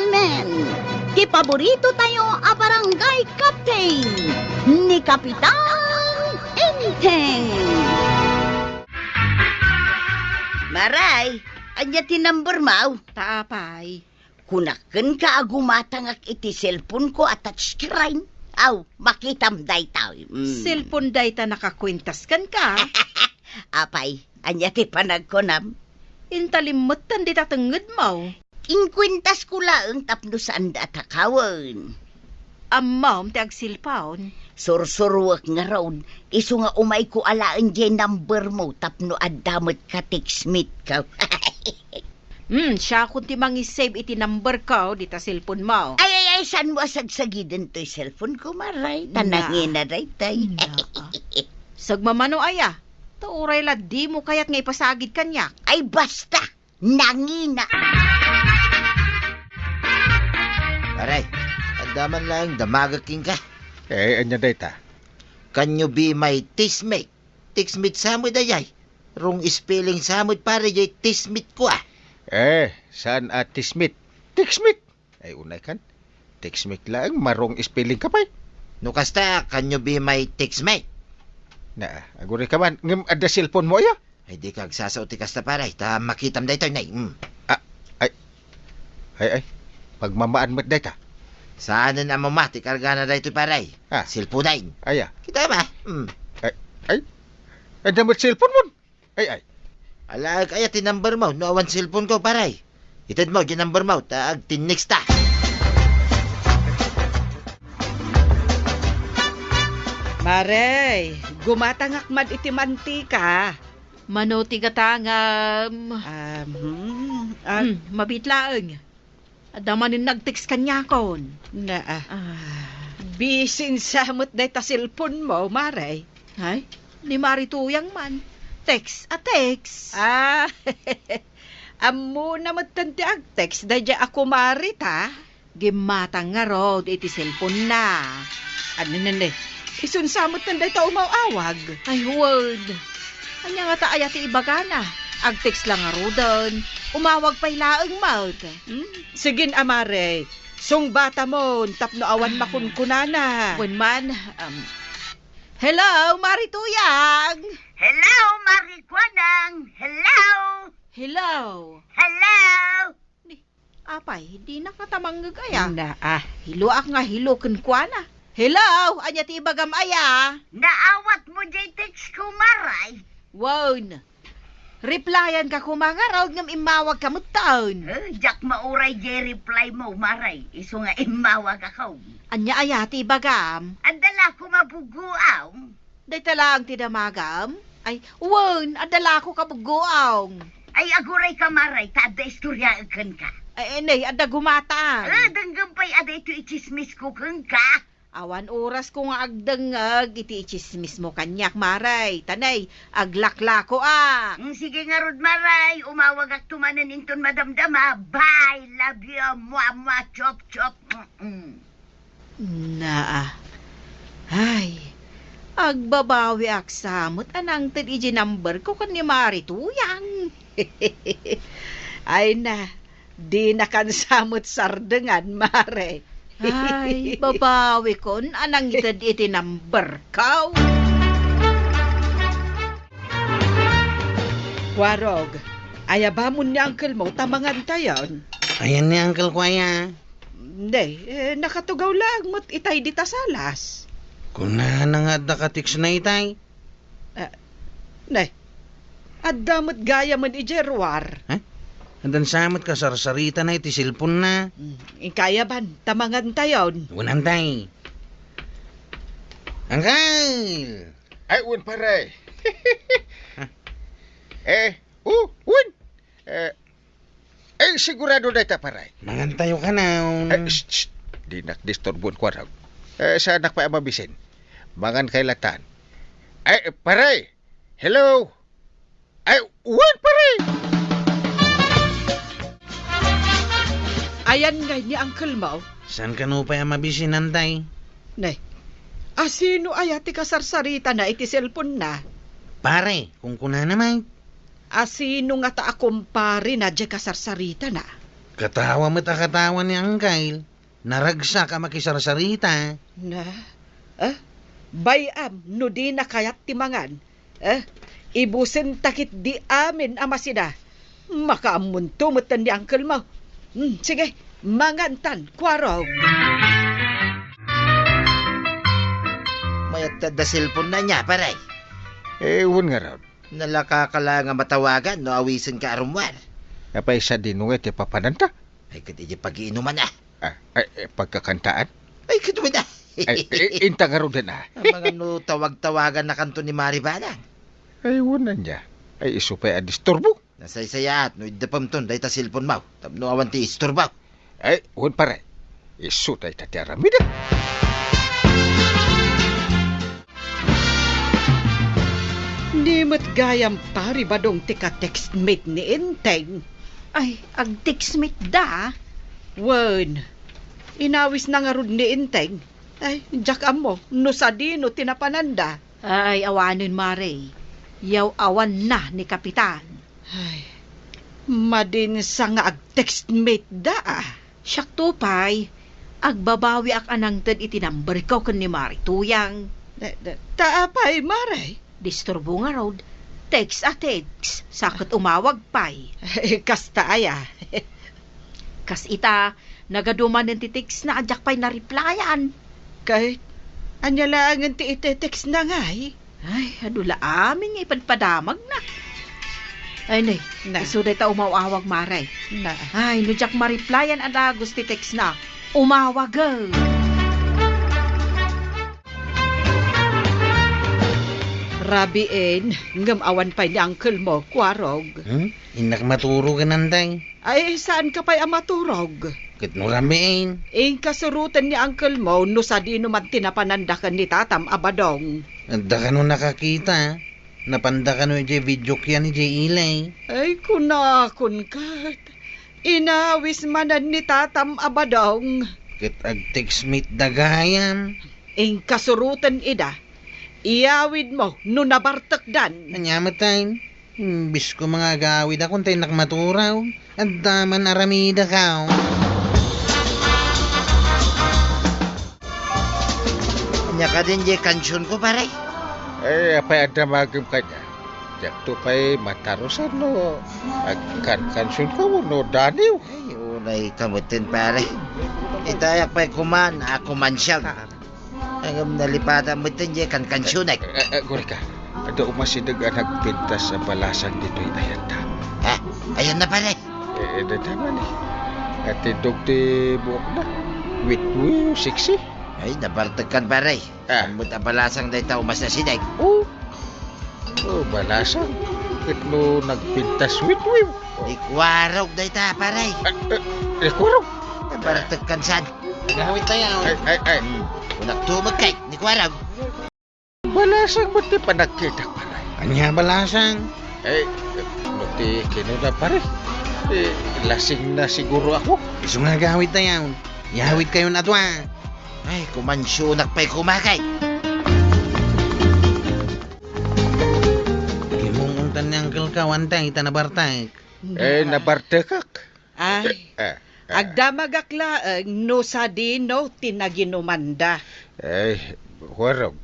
men, ti paborito tayo a barangay captain, ni Kapitan Enteng. Maray, anya ti number mau? Taapay. Kunaken ka agumatangak iti cellphone ko at touchscreen. Aw, makitam day tao. Cellphone day ta nakakwintas kan ka. Apay, anya ti panagkonam. Intalimutan di tatenged mo. Inkwintas ko laeng tapno saan da atakawan. Amam ti agsilpaon. Sursurwak nga raon, iso nga umay ko alaan dyan number mo tapno adamot ka tiksmit ka. Siya kung ti mangisave iti number ko, dita cellphone mo. Ay, saan mo asagsagidan to'y cellphone ko, maray? Tanangin na ray tay. Sagmamano aya, tauray la di mo kayat nga ipasagid kanyak. Ay, basta, nangina. Maray, andaman lang damagaking ka. Anya dayta? Can you be my tismate? Tismate samod ayay. Rung spelling samod pare jay tismate ko ah. Saan tismit? Tiksmit? Ay, unay kan. Tiksmit lang, marong spelling ka pa. No kasta, can you be my tismate? Aguri ka man. Ngam ada cellphone mo ya? Ay di kag sasauti kasta pare. Ta makitam daytoy nay. Ay. Pagmamaan mo't dayta. Saan na mamati karga na daytoy pare? Cellphone day. Aya. Kita ba? Ay, damot cellphone mo. Ay. Ala kaya ti number mo, no awan cellphone ko pare. Itad mo, di number mo, taag tin next ta. Maray, gumatangak man iti mantika. Mano ti gatangam. Mabitlaeng. Adamanin nag-text kanya kon. Bisin samot day ta cellphone mo, Maray. Ay, ni Marituyang man. Text. Amo naman tanti ag text, day ako marita. Gimatang nga rod iti cellphone na. Ano isun samot tanday ta umawawag. Ay, word. Anya nga ta ayati ibagana. Ag text lang nga rodon. Umawag pa ilaang mouth. Sigin amare, sung bata mo, tapno awan makunkunana. When man, hello, Marituyang! Hello, Marikwanang! Hello! Hello! Apay, di nakatamang gaya. Hiluak nga hilukin kwa na. Hello, anya ti bagam aya. Naawat mo jay text ko, maray. Wow. Replyan ka kumangaraw ngam imawag ka mo taon. Jak mauray jay reply mo, maray. Iso nga imawag ako. Anya aya ti bagam. Adala ko mabuguaw. Day talang ti damagam. Ay, won, adala ko kabuguaw. Ay, aguray ka, maray. Kada istorya akan ka. Ay, nay, ada gumatang. Danggampay ada ito ichismis ko kang ka. Awan oras ko nga agdangag, iti ichismis mo kanyak, maray. Tanay, aglaklako Sige nga, Rod, maray. Umawag at tumanan inton madamdama. Bye, love you, mwah, chop, chop. Ay, agbabawi aksamot, anang tadiji number ko kan ni Marituyang. Ay na, di nakansamot sardengan, Mare. Ay, babawi kon, anang itad iti number ko. Warog, ayabamon ni uncle mo, tamangan tayon. Ayan ni uncle ko aya. Hindi, nakatugaw lang mo't itay di tasalas. Kuna na nga nakatiks na itay. Nay, adamot gaya man ijerwar. Andan samot ka sarsarita na iti cellphone na. Kaya ban, tamangan tayon. Unang tay. Uncle! Ay, un pare. Un. Sigurado dayta pare. Mangantayo ka na. Di nakdisturbon ko raw. Sa anak pa mabisin. Mangan kay latan. Ay, pare. Hello. Ay, un pare. Ayan ngay ni uncle mo. San ka no pa mabisin antay? Nay, asino ayati kasarsarita na iti cellphone na? Pare, kung kuna naman. Asino nga ta akumpari na di kasarsarita na? Katawa mo't katawa ni Angkyle. Naragsa ka makisarsarita. Na, bayam, no di na kayat timangan. Ibusin takit di amin ama sida. Makaamunto mutan ni Uncle mo. Sige, mangantan, kwarog. Mayat da cellphone na niya, paray. Ewan nga raw. Nalakakala nga matawagan no awisin ka arumwar. Apay sa dinuwet ti papananta. Ay, kati pag-iinuman na. Pagkakantaan. Ay, katuwid na. Inta nga raw din Ang mga no tawag-tawagan na kanto ni Maribana. Ewan na niya. Ay isupay a disturbo. Nasaysaya at no idapamton dahi ta cellphone mo. Tapno awan ti isturbaw. Ay, uwan pare. Isu tayo tati aramida. Nimot gayam pari badong tika textmate ni Inteng. Ay, ag textmate da. Wen, inawis na nga rod ni Inteng. Ay, jak mo, no sa dino tinapananda. Ay, awanin Mare. Yaw awan na ni Kapitan. Ay, madin sa nga ag textmate da. Siyak tupay, agbabawi ak anang tad itinambar ko kan ni Mari Tuyang. Taapay, Maray. Disturbo nga road. Text a text. Sakot umawag pay. Kasta aya. Kas ita, nagaduman ng titext na adyak pay na replyan. Kahit, anya lang ang ti-text na nga eh. Ay, adula aming ipadpadamag na. Ay, nay, Na. isuday ta umawawag Maray. Na. Ay, no jak ma-replyan ada gusti text na. Umawag Rabiin, ngam awan pa ni Uncle mo, kwarog. Inak maturo ka nanday. Ay, saan ka pa'y amaturog? Kat no ramiin. Kasurutan ni Uncle mo, no sa di naman tinapanandakan ni Tatam Abadong. Anda ka no nakakita. Napanda ka no video kya ni Ilay. Ay, kunakon kat. Inawis manan ni Tatam Abadong. Kat ag-textmate dagayan. Kasurutan ida. Iyawid mo, no nabartakdan. Nanyamatay. Bis ko mga gawid akong tayo nakmaturaw. At daman aramida ka. Kanya ka din di kansyon ko, paray. Ay, apay ada magam kanya. Jak tu pay matarusan no. Kansun ka mo no daniw. Ay, unay kamutin, pare. Itayak pa'y kuman, ako man siya. Ang nalipatan mo din di kansyon ay. Guri ka. Ada umasidag anak pintas sa balasan dito itayanta. Ha? Ayan na, pare. Dadaman eh. At indog ti buok na. Witwi, siksi. Ay, nabartagkan, pare. Amot abalasang dahi tao mas na sinay. Oh, balasan. Ito nagpintas witwi. Di kwarog dahi ta, pare. Kurong. Nabartagkan saan? Gawid tayo. Ay. Unak tumag kay, ni kwarog. Balasang mo ti panagkita pare. Anya balasang. Nuti kinuda pare. Lasing na siguro ako. Iso nga gawid tayo. Yawid kayo na tuwa. Ay, kumansyonak pa'y kumakay. Gimong untan ni Uncle ka, wantay, tanabartay. Nabartekak. Ay, agdamagakla, no sa di no tinaginumanda. Warog.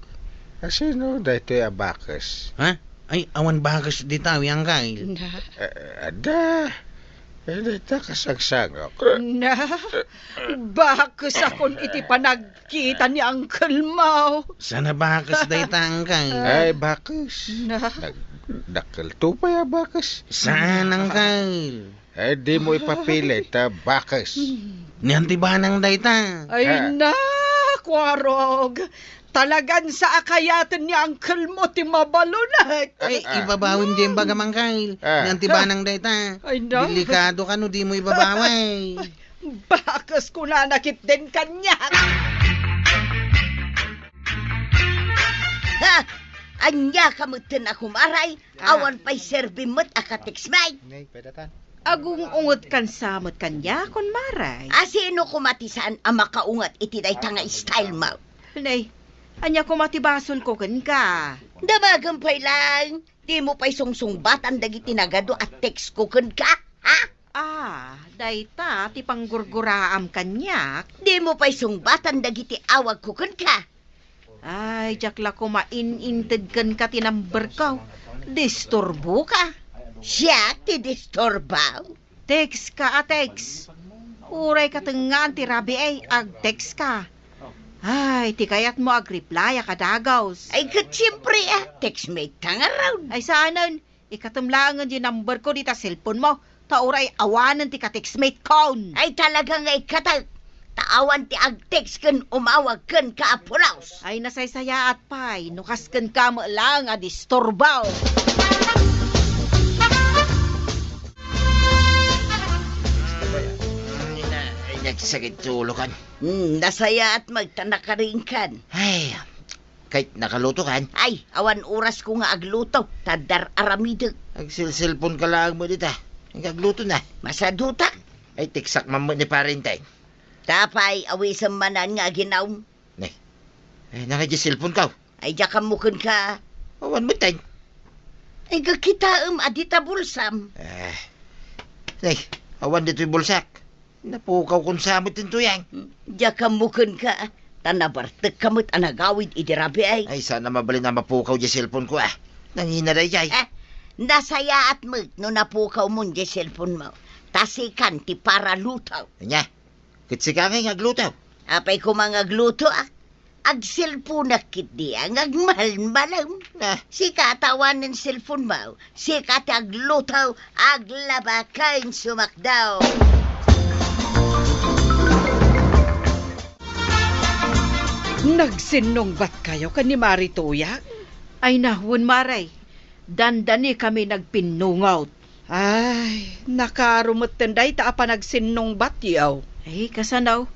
Sino dahito yung abakas? Ha? Ay, awan bagas di tao yang Kyle. Ada. Dahito kasagsagak. Na, bakas akon iti panagkita ni Uncle Mau. Sana bagas di tang Kyle. Ay, bakas. Na, Dakal to pa yung bakas. Saan ang Kyle? Di mo ipapilit bakas. Niantibanang dayta. ay na, kwarog. Talagan sa akayatan ni Uncle mo ti mabalunat. Ay, ibabawin dyan bagamang Kyle. Niantibanang dayta. Ay na, Delikado ka no, di mo ibabaway. bakas ko na nakit din kanya. Ha! Anya kamutin ako maray. Awan pa'y servimot akatexmay. Agung ungot kan samot kanya kon Maray. Asino kumatisan ang makaungat iti day tanga style mo. Nay, anya ko matibason ko kan ka. Damagan pa'y lang. Di mo pa'y sungsung batan dagiti nagado at text ko kun ka. Ha? Dayta, ti panggurguraam kanyak. Di mo pa'y sungbatan dagiti awag ko kun ka. Ay, jakla ko maininted kan ka tinamber ka. Disturbo ka. Siya ti disturbaw. Text ka, text. Uray ka tengan ti rabi ay, ag-text ka. Ay, ti kayat mo ag-reply kadagaws. Ay kat siyempre textmate ka nga raw. Ay, saanan? Ikatamlangan di number ko di ta cellphone mo. Tauray awanan ti ka-textmate kon. Ay talaga nga ikatal. Taawan ti ag-text kan umawag kan ka apulaos. Ay, nasaysaya at pay. Nukas kan ka mo lang a disturbaw. Ay, nagsakit tulo kan. Nasaya at magtanak ka rin kan. Ay, kahit nakaluto kan. Ay, awan oras ko nga agluto. Tadar aramidag. Agsil-cellphone ka lang mo dita. Nagagluto na. Masaduta. Ay, tiksak mamot ni parintay. Tapay, awisam manan nga ginaw. Ay, nakadya cellphone ka. Ay, diya kamukon ka. Awan mo tayo. Ay, gagkita adita bulsam. Ay, awan dito yung bulsak. Napukaw kung samot yung tuyang. Diya kamukon ka. Tanabartek kamot anagawid idirabi ay. Ay, sana mabali na mapukaw yung cellphone ko Nanginaray jay. Nasaya at no napukaw mo di cellphone mo. Tasikan ti para lutaw. Anya, kitsikangay ngaglutaw. Apay ko mga gluto ag cellphone kit di ang agmahal-malam. Si katawan ng cellphone mo. Si kataglutaw aglabakain sumakdaw. Nagsinongbat kayo kan ni Marituya? Ay, nahun maray. Dandani kami nagpinungaw. Ay, nakarumot tenday ta apa nagsinongbat yaw. Ay, kasanaw.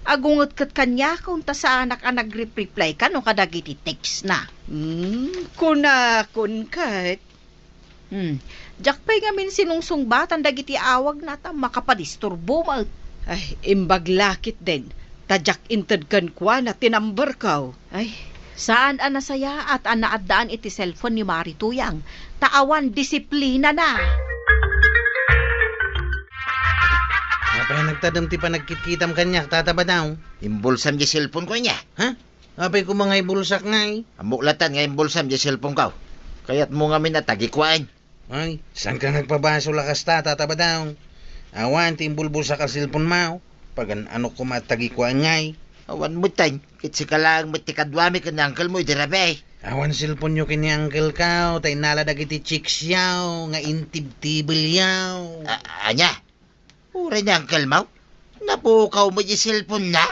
Agungot kat kanya kung ta sa anak ang nag-reply ka no kadagiti text na. Kunakun kat. Jakpay ngamin sinungsungbatan dagiti awag na ta makapadisturbo mo. Ay, imbaglakit din. Tadyak inted kan kwa na tinamber kaw. Ay, saan nasaya at anaadaan iti cellphone ni Marituyang? Taawan disiplina na. Apay nagtadam ti pa nagkitkitam kanyak, tataba daw. Imbulsam yung cellphone ko niya. Ha? Apay ko mga ibulsak ngay. Amuklatan nga imbulsam yung cellphone ko. Kaya't mo nga minatagikwain. Ay, saan ka nagpabaso lakas tataba daw? Awan, ti imbulbulsak ka cellphone mo. Pag ano ko matagikwain ngay. Awan mo tayo. Kitsi ka lang matikadwami ka na uncle mo idirabe. Awan cellphone nyo kini uncle kao. Tay naladag iti chicks yaw. Nga intibtibel yaw. Anya? Uray na uncle mo? Napukaw mo yung cellphone na?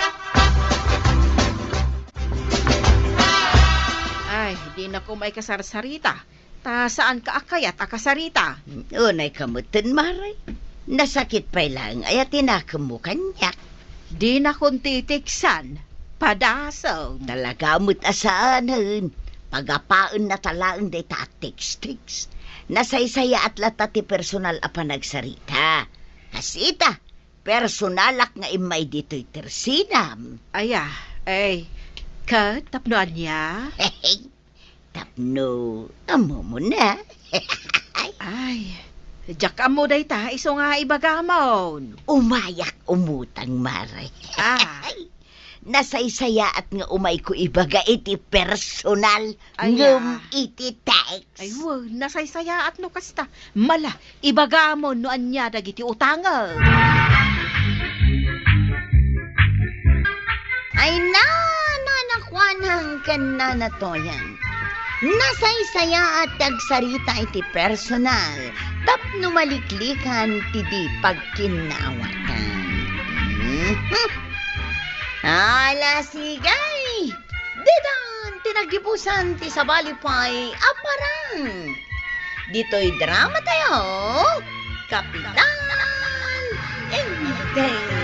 Ay, di na ko may kasarsarita. Ta saan ka akayat akasarita? Unay kamutin, Maray. Nasakit pa lang ay atinakam mo kanyak. Di na kong titiksan. Padasaw. Talagamot asaanan. Pagapaan na talaan day ta-text. Nasaysaya at latati personal apa nagsarita. Asita, personalak nga imay dito'y tersinam. Ay, tapnoan niya? Tapno, amo mo na. Ay, jak amo day ta, iso nga ibagamon. Umayak umutang, Maray. Nasaysaya at nga umay ko ibaga iti personal ngum iti text. Ay, nasaysaya at no kasta. Mala, ibagamon no anya dagiti utangaw. Ay nakwanang kan na to yan. Nasaysaya at tagsarita iti personal. Tapno maliklikan ti di pagkinawatan. Ala sigay! Didan, tinagibusan ti sabalipay aparang. Dito'y drama tayo. Kapitan! Enteng!